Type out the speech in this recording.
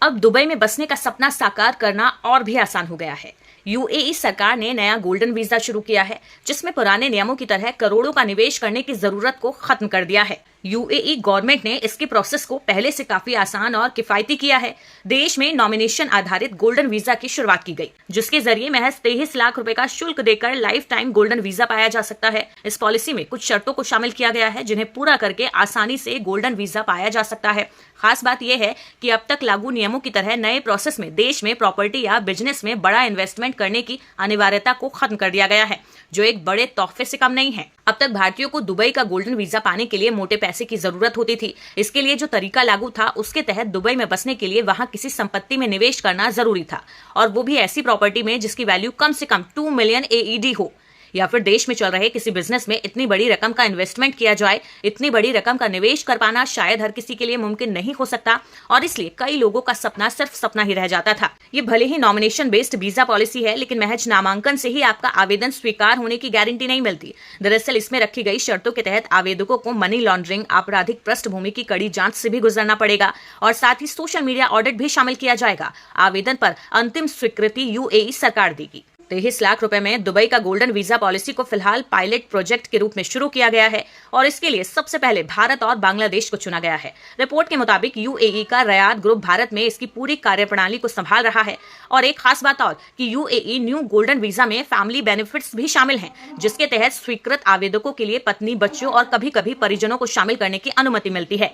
अब दुबई में बसने का सपना साकार करना और भी आसान हो गया है। यूएई सरकार ने नया गोल्डन वीजा शुरू किया है, जिसमें पुराने नियमों की तरह करोड़ों का निवेश करने की जरूरत को खत्म कर दिया है। यूएई गवर्नमेंट ने इसकी प्रोसेस को पहले से काफी आसान और किफायती किया है। देश में नॉमिनेशन आधारित गोल्डन वीजा की शुरुआत की गई, जिसके जरिए महज 23 लाख रुपए का शुल्क देकर लाइफ टाइम गोल्डन वीजा पाया जा सकता है। इस पॉलिसी में कुछ शर्तों को शामिल किया गया है, जिन्हें पूरा करके आसानी से गोल्डन वीजा पाया जा सकता है। खास बात यह है कि अब तक लागू नियमों की तरह नए प्रोसेस में देश में प्रॉपर्टी या बिजनेस में बड़ा इन्वेस्टमेंट करने की अनिवार्यता को खत्म कर दिया गया है, जो एक बड़े तोहफे से कम नहीं है। अब तक भारतीयों को दुबई का गोल्डन वीजा पाने के लिए मोटे पैसे की जरूरत होती थी। इसके लिए जो तरीका लागू था, उसके तहत दुबई में बसने के लिए वहां किसी संपत्ति में निवेश करना जरूरी था, और वो भी ऐसी प्रॉपर्टी में जिसकी वैल्यू कम से कम 2 मिलियन AED हो, या फिर देश में चल रहे किसी बिजनेस में इतनी बड़ी रकम का इन्वेस्टमेंट किया जाए। इतनी बड़ी रकम का निवेश कर पाना शायद हर किसी के लिए मुमकिन नहीं हो सकता, और इसलिए कई लोगों का सपना सिर्फ सपना ही रह जाता था। ये भले ही नॉमिनेशन बेस्ड वीजा पॉलिसी है, लेकिन महज नामांकन से ही आपका आवेदन स्वीकार होने की गारंटी नहीं मिलती। दरअसल इसमें रखी गई शर्तों के तहत आवेदकों को मनी लॉन्ड्रिंग, आपराधिक पृष्ठभूमि की कड़ी जांच से भी गुजरना पड़ेगा, और साथ ही सोशल मीडिया ऑडिट भी शामिल किया जाएगा। आवेदन पर अंतिम स्वीकृति यूएई सरकार देगी। 23 लाख रुपए में दुबई का गोल्डन वीजा पॉलिसी को फिलहाल पायलट प्रोजेक्ट के रूप में शुरू किया गया है, और इसके लिए सबसे पहले भारत और बांग्लादेश को चुना गया है। रिपोर्ट के मुताबिक यूएई का रयाद ग्रुप भारत में इसकी पूरी कार्यप्रणाली को संभाल रहा है। और एक खास बात और कि यूएई न्यू गोल्डन वीजा में फैमिली बेनिफिट्स भी शामिल हैं, जिसके तहत स्वीकृत आवेदकों के लिए पत्नी, बच्चों और कभी कभी परिजनों को शामिल करने की अनुमति मिलती है।